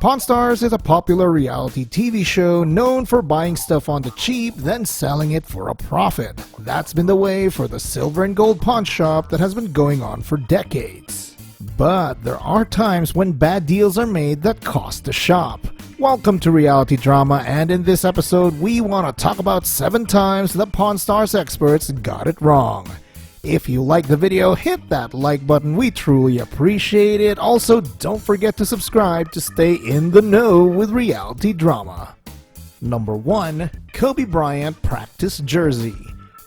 Pawn Stars is a popular reality TV show known for buying stuff on the cheap, then selling it for a profit. That's been the way for the silver and gold pawn shop that has been going on for decades. But there are times when bad deals are made that cost the shop. Welcome to Reality Drama, and in this episode we want to talk about 7 times the Pawn Stars experts got it wrong. If you like the video, hit that like button, we truly appreciate it. Also, don't forget to subscribe to stay in the know with reality drama. Number 1. Kobe Bryant practice jersey.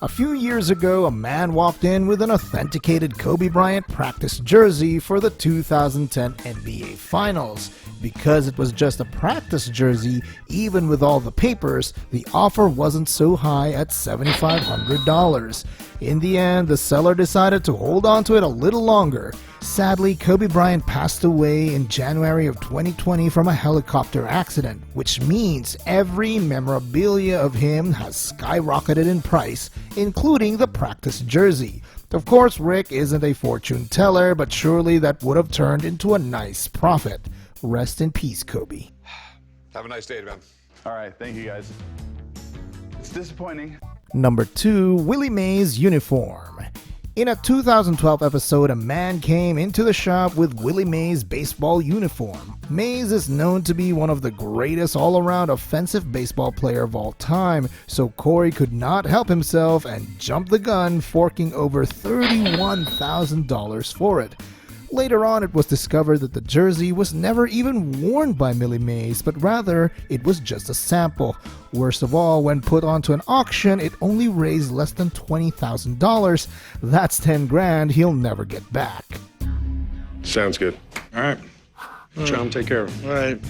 A few years ago, a man walked in with an authenticated Kobe Bryant practice jersey for the 2010 NBA Finals. Because it was just a practice jersey, even with all the papers, the offer wasn't so high at $7,500. In the end, the seller decided to hold on to it a little longer. Sadly, Kobe Bryant passed away in January of 2020 from a helicopter accident, which means every memorabilia of him has skyrocketed in price, including the practice jersey. Of course, Rick isn't a fortune teller, but surely that would have turned into a nice profit. Rest in peace, Kobe. Have a nice day, man. All right, thank you guys. It's disappointing. Number 2. Willie Mays uniform. In a 2012 episode, a man came into the shop with Willie Mays' baseball uniform. Mays is known to be one of the greatest all-around offensive baseball player of all time, so Corey could not help himself and jumped the gun, forking over $31,000 for it. Later on, it was discovered that the jersey was never even worn by Willie Mays, but rather it was just a sample. Worst of all, when put onto an auction, it only raised less than $20,000. That's 10 grand he'll never get back. Sounds good. All right. Chum, take care of him. All right.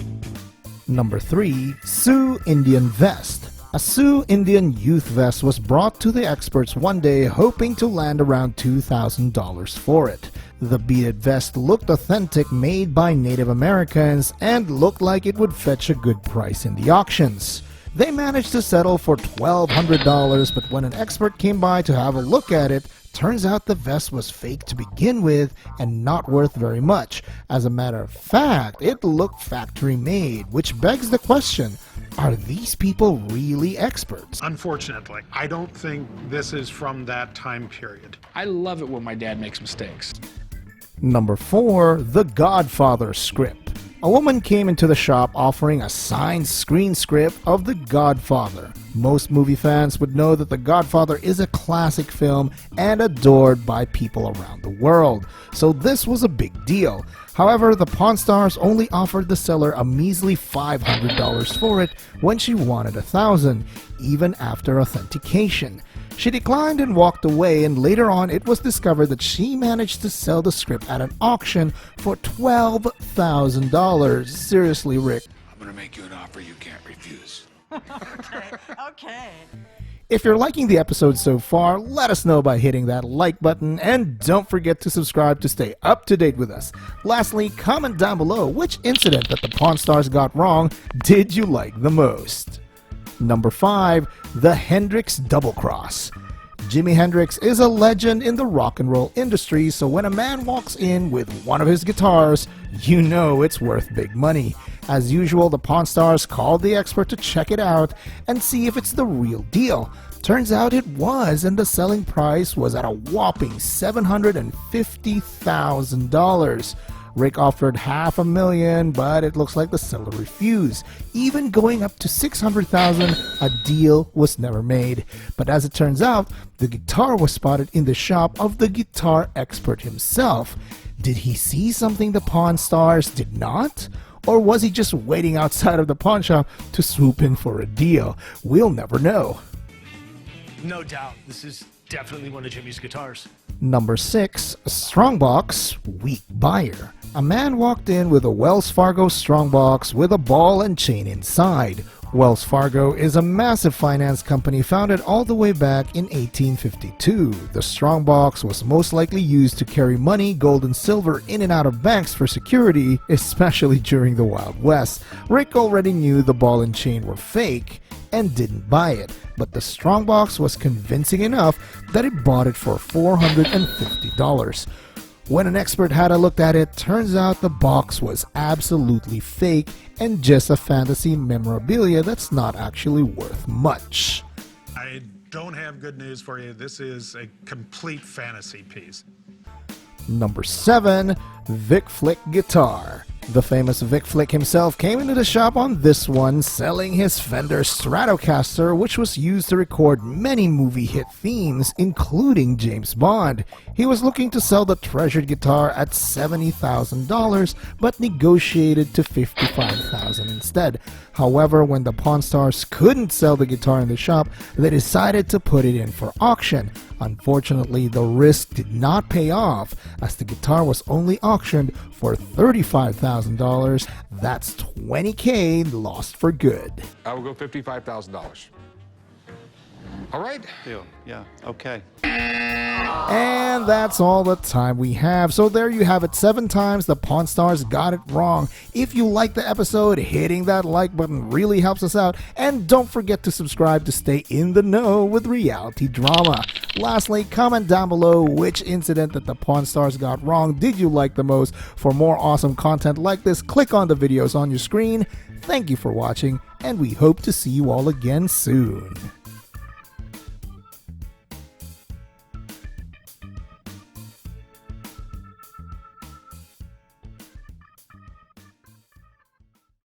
Number 3. Sioux Indian vest. A Sioux Indian youth vest was brought to the experts one day, hoping to land around $2,000 for it. The beaded vest looked authentic, made by Native Americans, and looked like it would fetch a good price in the auctions. They managed to settle for $1,200, but when an expert came by to have a look at it, turns out the vest was fake to begin with and not worth very much. As a matter of fact, it looked factory made, which begs the question, are these people really experts? Unfortunately, I don't think this is from that time period. I love it when my dad makes mistakes. Number 4. The Godfather script. A woman came into the shop offering a signed screen script of The Godfather. Most movie fans would know that The Godfather is a classic film and adored by people around the world, so this was a big deal. However, the Pawn Stars only offered the seller a measly $500 for it when she wanted $1,000, even after authentication. She declined and walked away, and later on it was discovered that she managed to sell the script at an auction for $12,000. Seriously, Rick. I'm gonna make you an offer you can't refuse. Okay. If you're liking the episode so far, let us know by hitting that like button, and don't forget to subscribe to stay up to date with us. Lastly, comment down below which incident that the Pawn Stars got wrong did you like the most. Number 5. The HENRIX Double Cross. Jimi Hendrix is a legend in the rock and roll industry, so when a man walks in with one of his guitars, you know it's worth big money. As usual, the Pawn Stars called the expert to check it out and see if it's the real deal. Turns out it was, and the selling price was at a whopping $750,000. Rick offered $500,000, but it looks like the seller refused. Even going up to $600,000, a deal was never made. But as it turns out, the guitar was spotted in the shop of the guitar expert himself. Did he see something the Pawn Stars did not? Or was he just waiting outside of the pawn shop to swoop in for a deal? We'll never know. No doubt, this is definitely one of Jimmy's guitars. Number 6. Strongbox Weak Buyer. A man walked in with a Wells Fargo strongbox with a ball and chain inside. Wells Fargo is a massive finance company founded all the way back in 1852. The strongbox was most likely used to carry money, gold and silver in and out of banks for security, especially during the Wild West. Rick already knew the ball and chain were fake and didn't buy it, but the strongbox was convincing enough that he bought it for $450. When an expert had a look at it, turns out the box was absolutely fake and just a fantasy memorabilia that's not actually worth much. I don't have good news for you. This is a complete fantasy piece. Number 7. Vic Flick Guitar. The famous Vic Flick himself came into the shop on this one, selling his Fender Stratocaster, which was used to record many movie hit themes, including James Bond. He was looking to sell the treasured guitar at $70,000, but negotiated to $55,000 instead. However, when the Pawn Stars couldn't sell the guitar in the shop, they decided to put it in for auction. Unfortunately, the risk did not pay off, as the guitar was only auctioned for $35,000. That's $20,000 lost for good. I will go $55,000. All right. Deal. Yeah, okay. And that's all the time we have. So there you have it, 7 times the Pawn Stars got it wrong. If you liked the episode, hitting that like button really helps us out. And don't forget to subscribe to stay in the know with reality drama. Lastly, comment down below which incident that the Pawn Stars got wrong did you like the most. For more awesome content like this, click on the videos on your screen. Thank you for watching, and we hope to see you all again soon.